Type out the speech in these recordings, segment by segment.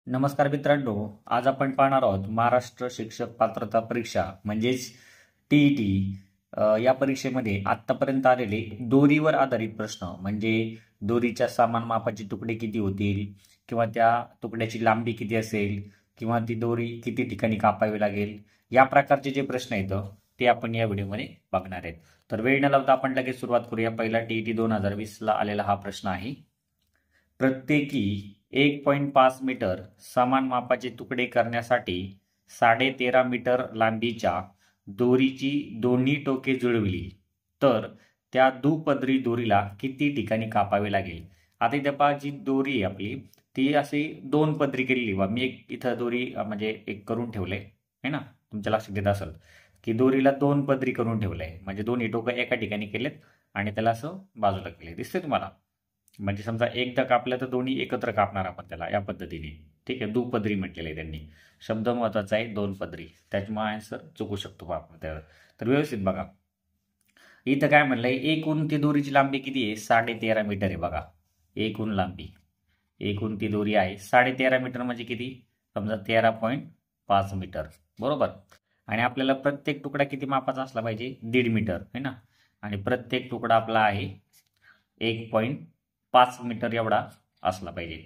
नमस्कार मित्रांनो, आज आपण पाहणार आहोत महाराष्ट्र शिक्षक पात्रता परीक्षा म्हणजेच टीईटी या परीक्षेमध्ये आतापर्यंत आलेले दोरीवर आधारित प्रश्न म्हणजे दोरीच्या समान मापाचे तुकडे किती होतील किंवा त्या तुकड्याची लांबी किती असेल किंवा ती दोरी किती ठिकाणी कापावी लागेल या प्रकारचे जे प्रश्न आहेत ते आपण या व्हिडिओमध्ये बघणार आहेत. तर वेळ न लावता आपण लगेच सुरुवात करूया. पहिला टीईटी 2020 ला आलेला हा प्रश्न आहे. प्रत्येकी 1.5 मीटर समान मापाचे तुकडे करण्यासाठी 13.5 मीटर लांबीच्या दोरीची दोन्ही टोके जुळवली तर त्या दुपदरी दोरीला किती ठिकाणी कापावे लागेल. आता इथे पहा, जी दोरी आहे आपली ती अशी दोन पदरी केलेली. मी एक इथं दोरी म्हणजे एक करून ठेवलंय है ना, तुमच्या लक्षात येत असेल की दोरीला दोन पदरी करून ठेवलंय म्हणजे दोन्ही टोकं एका ठिकाणी केलेत आणि त्याला असं बाजूला केले. दिसते तुम्हाला? म्हणजे समजा एकदा कापलं तर दोन्ही एकत्र कापणार आपण त्याला या पद्धतीने. ठीक आहे, दुपदरी म्हटलेलं आहे त्यांनी. शब्द महत्वाचा आहे, दोन पदरी. त्याच्यामुळे आन्सर चुकू शकतो आपण त्यावर. तर व्यवस्थित बघा, इथं काय म्हणलंय, एकूण ती दोरीची लांबी किती आहे? 13.5 मीटर आहे. बघा, एकूण लांबी, एकूण ती दोरी आहे 13.5 मीटर म्हणजे किती? समजा 13.5 मीटर, बरोबर. आणि आपल्याला प्रत्येक तुकडा किती मापाचा असला पाहिजे? 1.5 मीटर है ना. आणि प्रत्येक तुकडा आपला आहे 1.5 मीटर एवढा असला पाहिजे.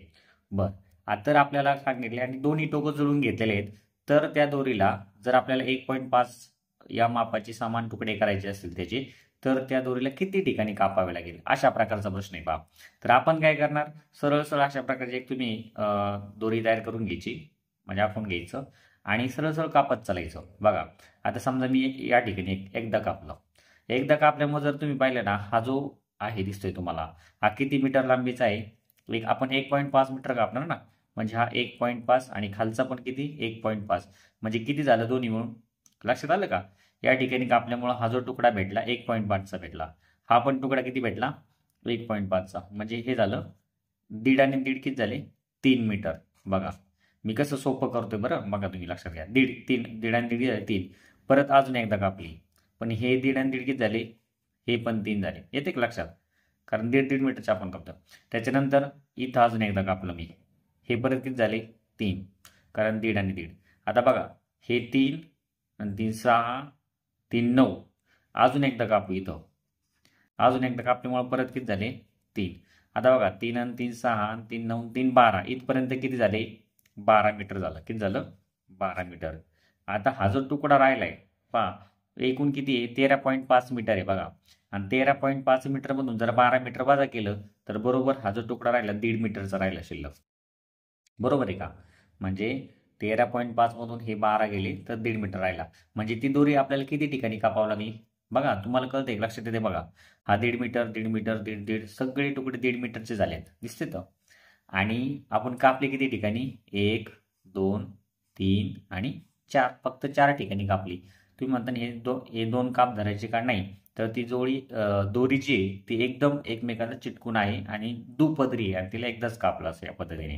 बर, आता तर आपल्याला सांगितले आणि दोन्ही टोकं जुळून घेतलेले आहेत तर त्या दोरीला जर आपल्याला 1.5 या मापाचे समान तुकडे करायचे असतील त्याचे, तर त्या दोरीला किती ठिकाणी कापावे लागेल, अशा प्रकारचा प्रश्न आहे. पहा, तर आपण काय करणार, सरळ सरळ अशा प्रकारची एक तुम्ही दोरी तयार करून घ्यायची, म्हणजे आपण घ्यायचं आणि सरळ सरळ कापत चालायचं. बघा, आता समजा मी या ठिकाणी एकदा कापलं. एकदा कापल्यामुळे जर तुम्ही पाहिलं ना, हा जो आहे दिसतोय तुम्हाला, हा किती मीटर लांबीचा आहे? आपण 1.5 मीटर कापणार ना, म्हणजे हा 1.5 आणि खालचा पण किती? 1.5. म्हणजे किती झालं दोन्ही मिळून? लक्षात आलं का? या ठिकाणी कापल्यामुळे हा जो तुकडा भेटला 1.5चा भेटला, हा पण तुकडा किती भेटला? 1.5चा. म्हणजे हे झालं 1.5 आणि 1.5 किती झाले? 3 मीटर. बघा मी कसं सोपं करतोय बरं, बघा तुम्ही लक्षात घ्या. 1.5 आणि 1.5 झाले 3. परत अजून एकदा कापली, पण हे 1.5 आणि 1.5 किती झाले? हे पण 3 झाले. येते का लक्षात? कारण 1.5 मीटरचे आपण कापतो. त्याच्यानंतर इथं अजून एकदा कापलं मी, हे परत किती झाले? 3, कारण 1.5 आणि 1.5. आता बघा, हे 3 आणि 3 6, 3 9. अजून एकदा कापू इथं, अजून एकदा कापल्यामुळे परत किती झाले? 3. आता बघा, 3 आणि 3 6 आणि 3 9 3 12. इथपर्यंत किती झाले? 12 मीटर झालं. किती झालं? 12 मीटर. आता हा जो तुकडा राहिलाय पहा, एकूण किती आहे? 13.5 मीटर आहे. बघा, आणि 13.5 मीटर मधून जर 12 मीटर वजा केलं तर बरोबर हा जो तुकडा राहिला 1.5 मीटरचा राहिला शिल्लक. बरोबर आहे का? म्हणजे 13.5 मधून हे 12 गेले तर 1.5 मीटर राहिला. म्हणजे ती दोरी आपल्याला किती ठिकाणी कापावं लागली? बघा, तुम्हाला कळतंय, लक्षात येते बघा. हा 1.5 मीटर 1.5 मीटर 1.5 सगळे तुकडे 1.5 मीटरचे झालेत. दिसते तर. आणि आपण कापले किती ठिकाणी? 1 2 3 आणि 4. फक्त 4 ठिकाणी कापली. तुम्ही म्हणता हे दोन काप धरायचे का? नाही. तर ती दोरी जी आहे ती एकदम एकमेकांना चिटकून आहे आणि दुपदरी आहे आणि तिला एकदाच कापलं असं या पद्धतीने.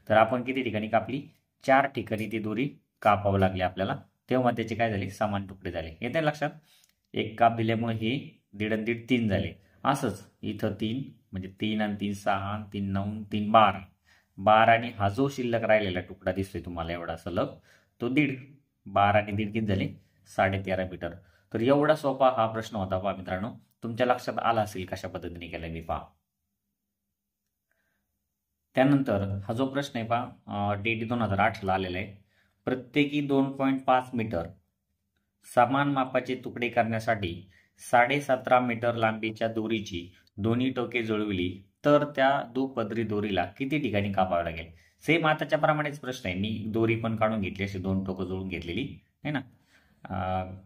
तर आपण किती ठिकाणी कापली? 4 ठिकाणी ती दोरी कापावं लागली आपल्याला. तेव्हा त्याचे काय झाले? समान तुकडे झाले. येते लक्षात? एक काप दिल्यामुळे हे 1.5 आणि 1.5 3 झाले. असंच इथं 3 म्हणजे 3 आणि 3 6 आणि 3 9 3 12. 12 आणि हा जो शिल्लक राहिलेला तुकडा दिसतोय तुम्हाला एवढा सलग, तो 1.5. 12 आणि 1.5 किती झाले? 13.5 मीटर. तर एवढा सोपा हा प्रश्न होता. पहा मित्रांनो, तुमच्या लक्षात आला असेल कशा पद्धतीने केला मी. पहा, त्यानंतर हा जो प्रश्न आहे पहा, टीईटी 2008 ला आलेला आहे. प्रत्येकी 2.5 मीटर समान मापाचे तुकडे करण्यासाठी 17.5 मीटर लांबीच्या दोरीची दोन्ही टोके जुळवली तर त्या दुपदरी दोरीला किती ठिकाणी कापावे लागेल. सेम आताच्या प्रमाणेच प्रश्न आहे. मी दोरी पण काढून घेतली, अशी दोन टोकं जुळून घेतलेली आहे ना,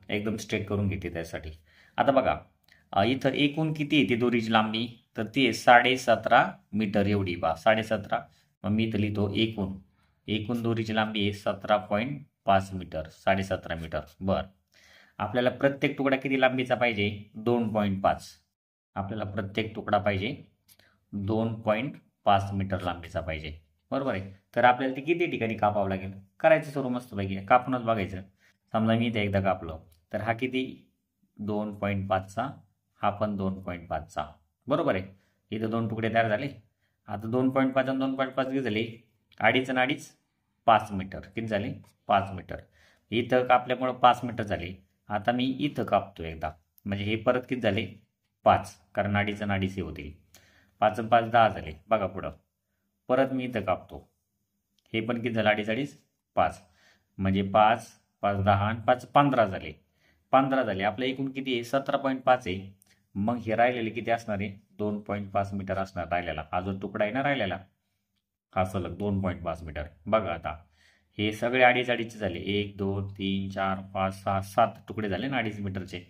एकदम स्ट्रेट करून घेतली त्यासाठी. आता बघा, इथं एकूण किती आहे ती दोरीची लांबी? तर ती आहे 17.5 मीटर एवढी. 17.5. मग मी इथं लिहितो एकूण दोरीची लांबी आहे 17.5 मीटर. 17.5 मीटर. बर, आपल्याला प्रत्येक तुकडा किती लांबीचा पाहिजे? 2.5. आपल्याला प्रत्येक तुकडा पाहिजे 2.5 मीटर लांबीचा पाहिजे. बरोबर आहे. तर आपल्याला ते किती ठिकाणी कापावं लागेल? करायचं सर्व मस्त पाहिजे, कापूनच बघायचं. समजा मी इथे एकदा कापलं तर हा किती? 2.5चा, हा पण 2.5चा. बरोबर आहे. इथं दोन तुकडे तयार झाले. आता 2.5 आणि 2.5 किती झाले? 2.5 आणि 2.5 5 मीटर. किती झाले? 5 मीटर. इथं कापल्यामुळं 5 मीटर झाले. आता मी इथं कापतो एकदा, म्हणजे हे परत किती झाले? 5, कारण अडीच आणि अडीच हे होतील. 5 आणि 5 10 झाले. बघा पुढं परत मी इथं कापतो, हे पण किती झालं? अडीच अडीच 5, म्हणजे 5 5 10 आणि 5 15 झाले. 15 झाले. आपलं एकूण किती आहे? 17.5 आहे. मग हे राहिलेले किती असणार आहे? 2.5 मीटर असणार राहिलेला. हा जो तुकडा आहे ना राहिलेला, हा सलग 2.5 मीटर. बघा आता हे सगळे अडीच अडीचचे झाले. 1 2 3 4 5 6 7 तुकडे झाले ना अडीच मीटरचे.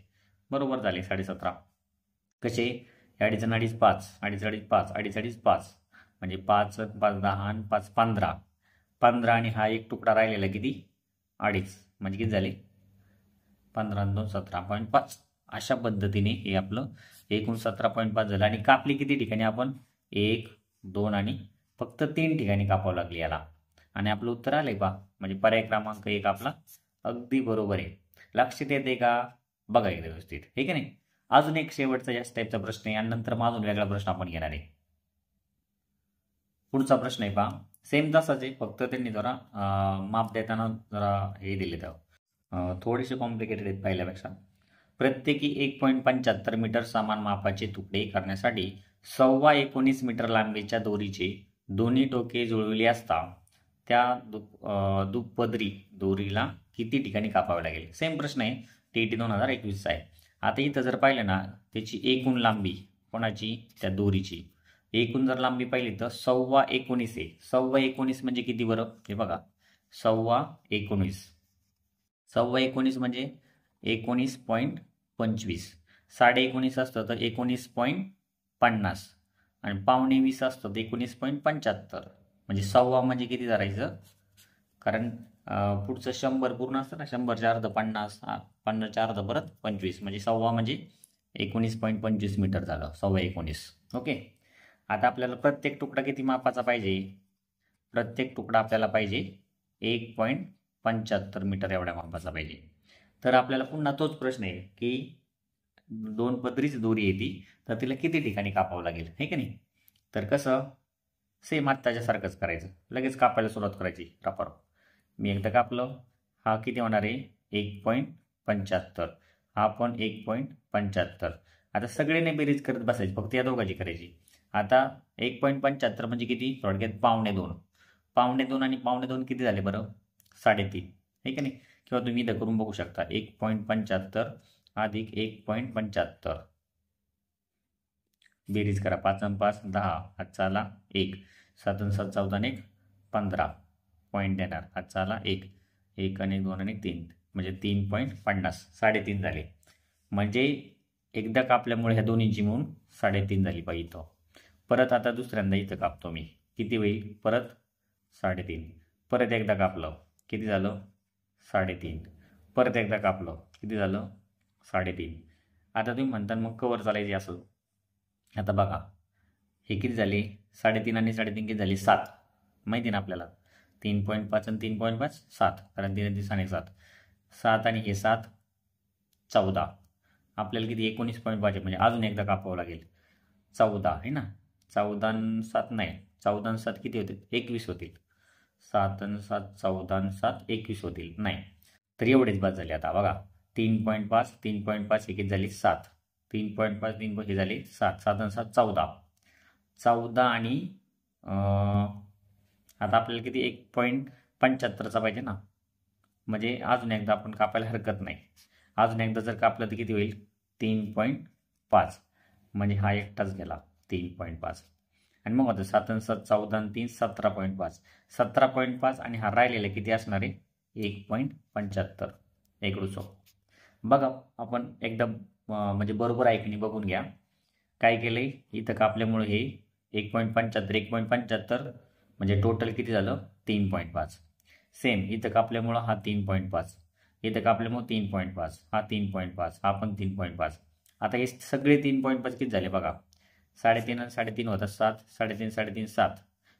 बरोबर झाले 17.5. कसे? अडीच आणि अडीच 5, अडीच अडीच 5, अडीच अडीच 5, म्हणजे 5 5 10 आणि 5 15. 15 आणि हा एक तुकडा राहिलेला किती? अडीच, म्हणजे किती झाले? 15 आणि 2 17.5. अशा पद्धतीने हे आपलं एकूण 17.5 झालं. आणि कापली किती ठिकाणी आपण? 1 2 आणि फक्त 3 ठिकाणी कापावं लागली याला. आणि आपलं उत्तर आलंय पहा, म्हणजे पर्याय क्रमांक 1 आपला अगदी बरोबर आहे. लक्षात येते का? बघा एकदा व्यवस्थित, हे की नाही. अजून एक शेवटचा याच टाईपचा प्रश्न आहे, आणि नंतर मग अजून वेगळा प्रश्न आपण घेणार आहे. पुढचा प्रश्न आहे पहा, सेम तसाच आहे, फक्त त्यांनी जरा माप देताना जरा हे दिले तर थोडेसे कॉम्प्लिकेटेड आहेत पहिल्यापेक्षा. प्रत्येकी 1.75 मीटर समान मापाचे तुकडे करण्यासाठी 19.25 मीटर लांबीच्या दोरीचे दोन्ही टोके जुळविली असता त्या दुपदरी दोरीला किती ठिकाणी कापावे लागेल? सेम प्रश्न आहे, TET 2021 आहे. आता इथं जर पाहिलं ना, त्याची एकूण लांबी कोणाची? त्या दोरीची एकूण जर लांबी पाहिली तर 19.25 आहे. 19.25 म्हणजे किती बरं? हे बघा, 19.25. 19.25 म्हणजे 19.25. 19.5 असतं तर 19.50, आणि 19.25 असतं तर 19.75. म्हणजे 1.25 म्हणजे किती धरायचं? कारण पुढचं 100 पूर्ण असतं ना, 100च्या अर्ध 50, 50च्या अर्ध परत 25, म्हणजे 1.25 म्हणजे 19.25 मीटर झालं. 19.25. ओके. आता आपल्याला प्रत्येक तुकडा किती मापाचा पाहिजे? प्रत्येक तुकडा आपल्याला पाहिजे 1.75 मीटर एवढ्या मापाचा पाहिजे. तर आपल्याला पुन्हा तोच प्रश्न आहे की दोन पदरीच दोरी येते, तर तिला किती ठिकाणी कापावं लागेल, हे की नाही. तर कसं? सेम आत्ताच्यासारखंच करायचं, लगेच कापायला सुरुवात करायची रपर. मी एकदा कापलं, हा किती होणार आहे? 1.75. हा पण 1.75. आता सगळ्यांनी बेरीज करत बसायची, फक्त या दोघांची करायची. आता 1.75 म्हणजे किती? थोडक्यात 1.25. 1.25 आणि 1.25 किती झाले बरं? 3.5, हे की नाही. किंवा तुम्ही इथं करून बघू शकता, 1.75 अधिक 1.75. बेरीज करा. 5 आणि 5 10, हातचा आला 1, 7 आणि 7 14 आणि 1 15 पॉईंट देणार. हातचा आला 1, 1 आणि 2 आणि 3, म्हणजे 3.50. 3.5 झाले. म्हणजे एकदा कापल्यामुळे ह्या दोन्हींची मिळून 3.5 झाली पाहिजे इथं. परत आता दुसऱ्यांदा इथं कापतो मी, किती होईल? परत 3.5. परत एकदा कापलं, किती झालं? 3.5. परत एकदा कापलं, किती झालं? 3.5. आता तुम्ही म्हणता मग कवर चालायची असं. आता बघा, हे किती झाले? 3.5 आणि 3.5 किती झाले? 7. माहिती ना आपल्याला, 3.5 आणि 3.5 7, कारण 3 आणि 3 7. 7 आणि हे 7 14. आपल्याला किती? 19.5, म्हणजे अजून एकदा कापावं लागेल. 14 आहे ना. 14 आणि 7 नाही, 14 आणि 7 किती होतील? 21 होतील. 7 आणि 7 14 आणि 7 21 होतील. नाही, तर एवढेच बाद झाले. आता बघा, 3.5 3.5 हे किती झाले? 7. 3.5 3 हे झाले 7. 7 आणि 7 14. 14 आणि आता आपल्याला किती? 1.75चा पाहिजे ना, म्हणजे अजून एकदा आपण कापायला हरकत नाही. अजून एकदा जर कापलं तर किती होईल? 3.5, म्हणजे हा एकटाच गेला 3.5. आणि मग होतं 7 आणि 7 14 आणि 3 17.5. 17.5 आणि हा राहिलेला किती असणार आहे? 1.75. एकरूचो. बघा, आपण एकदम म्हणजे बरोबर ऐकणी बघून घ्या. काय केलंय इथं कापल्यामुळे हे 1.75 1.75 म्हणजे टोटल किती झालं? 3.5. सेम इथं कापल्यामुळं हा 3.5, इथं कापल्यामुळे 3.5, हा 3.5, हा पण 3.5. आता हे सगळे 3.5 किती झाले बघा? 3.5 आणि 3.5 होतात 7, 3.5 3.5 7,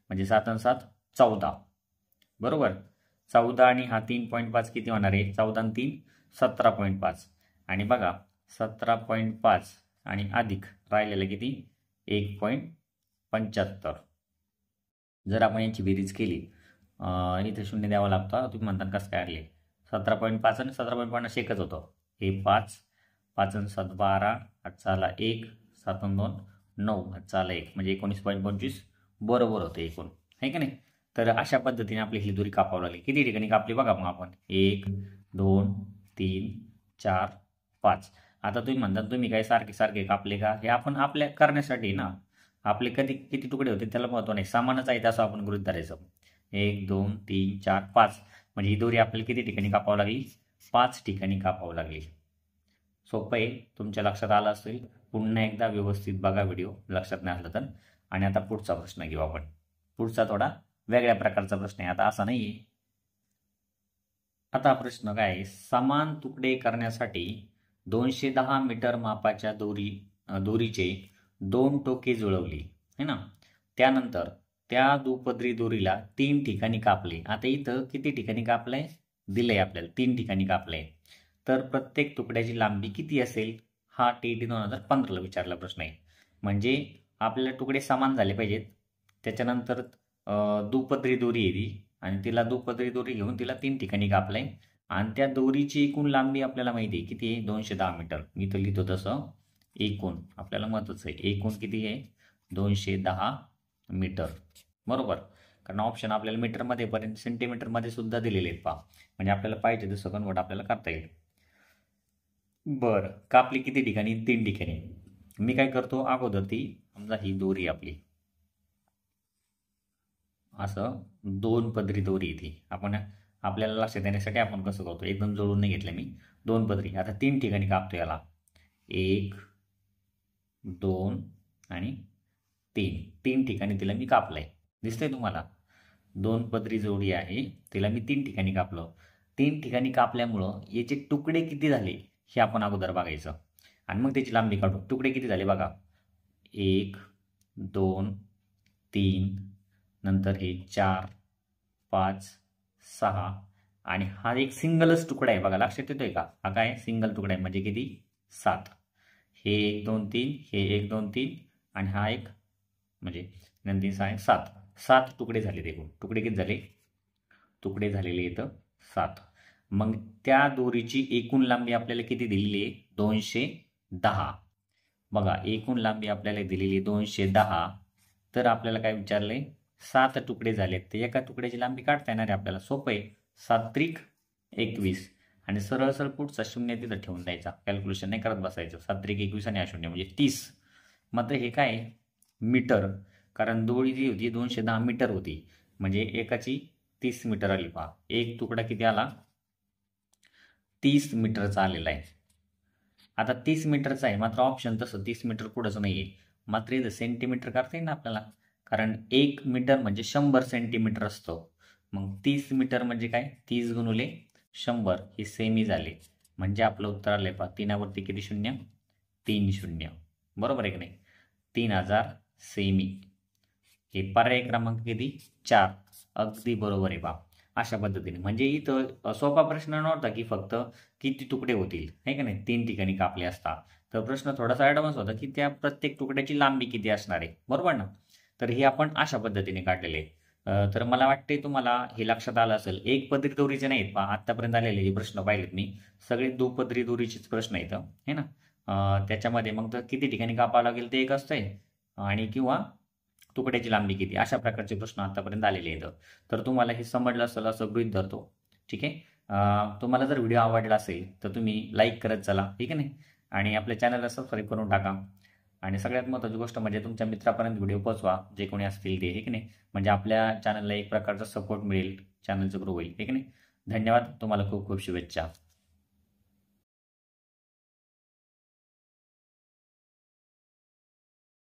म्हणजे 7 आणि 7 14. बरोबर. 14 आणि हा 3.5 किती होणार आहे? 14 आणि 3 17.5. आणि बघा, 17.5 आणि अधिक राहिलेलं किती? 1.75. जर आपण यांची बेरीज केली इथे शून्य द्यावं लागतं. तुम्ही म्हणता कसं काय आले 17.5 आणि 17.50 एकच होतं. हे 5 5 आणि 7 12 8 आला 1 7 आणि 2 9 8 आला 1 म्हणजे 19.25 बरोबर होतं एकूण, आहे का नाही. तर अशा पद्धतीने आपली ही दोरी कापावं लागली. किती ठिकाणी कापली बघा मग आपण 1 2 3 4 5. आता तुम्ही म्हणता तुम्ही काय सारखे सारखे कापले का, हे आपण आपल्या करण्यासाठी ना, आपले कधी किती तुकडे होते त्याला महत्व नाही, सामानच आहे असं आपण गृहीत धरायचं. 1 2 3 4 5 म्हणजे ही दोरी आपल्याला किती ठिकाणी कापावं लागली, 5 ठिकाणी कापावं लागली. सोपं आहे, तुमच्या लक्षात आलं असेल. पुन्हा एकदा व्यवस्थित बघा व्हिडिओ, लक्षात नाही आलं तर. आणि आता पुढचा प्रश्न घेऊ आपण. पुढचा थोडा वेगळ्या प्रकारचा प्रश्न आहे, आता असा नाही आहे. आता प्रश्न काय आहे, समान तुकडे करण्यासाठी 210 मीटर मापाच्या दोरीचे 2 टोके जुळवली है ना. त्यानंतर त्या दुपदरी दोरीला 3 ठिकाणी कापले. आता इथं किती ठिकाणी कापलंय दिलंय आपल्याला, 3 ठिकाणी कापलंय. तर प्रत्येक तुकड्याची लांबी किती असेल, हा TET 2015ला विचारला प्रश्न आहे. म्हणजे आपल्याला तुकडे समान झाले पाहिजेत. त्याच्यानंतर दुपदरी दोरी आहे ती, आणि तिला दुपदरी दोरी घेऊन तिला 3 ठिकाणी कापलंय. आणि त्या दोरीची एकूण लांबी आपल्याला माहिती आहे किती आहे, 210 मीटर. मी तर लिहितो तसं एकूण आपल्याला महत्त्वाचं आहे. एकूण किती आहे, 210 मीटर बरोबर. कारण ऑप्शन आपल्याला मीटरमध्ये पर्यंत सेंटीमीटरमध्ये सुद्धा दिलेले आहेत पहा, म्हणजे आपल्याला पाहिजे तसं कन्वर्ट आपल्याला करता येईल. बरं, कापली किती ठिकाणी, 3 ठिकाणी. मी काय करतो, अगोदर ती समजा ही दोरी आपली असं 2 पदरी दोरी ती आपण आपल्याला लक्षात येण्यासाठी आपण कसं करतो, एकदम जोडून नाही घेतलं मी, 2 पदरी. आता 3 ठिकाणी कापतो याला, 1 2 आणि 3 ठिकाणी तिला मी कापलंय. दिसतंय तुम्हाला, 2 पदरी जोडी आहे, तिला मी 3 ठिकाणी कापलं. 3 ठिकाणी कापल्यामुळं याचे तुकडे किती झाले हे आपण अगोदर बघायचं, आणि मग त्याची लांबी काढू. तुकडे किती झाले बघा, 1 2 3 नंतर हे 4 5 6 आणि हा एक सिंगलच तुकडा आहे बघा, लक्षात येतोय का. हा काय सिंगल तुकडा आहे म्हणजे किती, 7. हे 1 2 3 हे 1 2 3 आणि हा एक म्हणजे 9 3 6 7. 7 तुकडे झाले. एकूण तुकडे किती झाले, तुकडे झालेले इथं 7. मग त्या दोरीची एकूण लांबी आपल्याला किती दिलेली आहे, 210. बघा एकूण लांबी आपल्याला दिलेली 210. तर आपल्याला काय विचारलंय, 7 तुकडे झालेत, तर एका तुकड्याची लांबी काढता येणार आहे आपल्याला. सोपं आहे, 7 त्रिक 21 आणि सरळ सरळ पुढचा शून्य तिथं ठेवून द्यायचा, कॅल्क्युलेशन नाही करत बसायचं. 7 त्रिक 21 आणि हा शून्य म्हणजे 30. मात्र हे काय मीटर, कारण दोरी जी होती 210 मीटर होती, म्हणजे एकाची 30 मीटर आली. पहा एक तुकडा किती आला, 30 मीटरचा आलेला आहे. आता 30 मीटरचा आहे, मात्र ऑप्शन तसं 30 मीटर पुढंच नाही आहे. मात्र इथं सेंटीमीटर करता येईल ना आपल्याला, कारण 1 मीटर म्हणजे 100 सेंटीमीटर असतो. मग 30 मीटर म्हणजे काय, 30 गुणुले 100 हे सेमी झाले. म्हणजे आपलं उत्तर आलं पहा, 3 वरती किती शून्य, 3 शून्य बरोबर आहे की नाही, 3000 सेमी. हे पर्याय क्रमांक किती, 4. अगदी बरोबर आहे पहा. अशा पद्धतीने म्हणजे इथं सोपा प्रश्न नव्हता की फक्त किती तुकडे होतील, आहे का नाही, 3 ठिकाणी कापले असता. तर प्रश्न थोडासा ॲडव्हान्स होता की त्या प्रत्येक तुकड्याची लांबी किती असणार आहे, बरोबर ना. तर हे आपण अशा पद्धतीने काढलेले. तर मला वाटते तुम्हाला हे लक्षात आलं असेल. एक पदरी दोरीचे नाहीत पहा, आत्तापर्यंत आलेले जे प्रश्न पाहिलेत मी, सगळे दुपदरी दोरीचेच प्रश्न आहेत है ना. त्याच्यामध्ये मग तर किती ठिकाणी कापावं लागेल ते एक असतंय, आणि किंवा तुकड्याची लांबी किती, अशा प्रकारचे प्रश्न आतापर्यंत आलेले आहेत. तर तुम्हाला हे समजलं असेल असं गृहीत धरतो. ठीक आहे. तुम्हाला जर व्हिडिओ आवडला असेल तर तुम्ही लाईक करत चला, ठीक आहे नाही, आणि आपल्या चॅनलला सबस्क्राईब करून टाका. आणि सगळ्यात महत्त्वाची गोष्ट म्हणजे तुमच्या मित्रापर्यंत व्हिडिओ पोहोचवा, जे कोणी असतील ते, ठीक नाही, म्हणजे आपल्या चॅनलला एक प्रकारचा सपोर्ट मिळेल, चॅनलचं ग्रो होईल, ठीक नाही. धन्यवाद, तुम्हाला खूप खूप शुभेच्छा.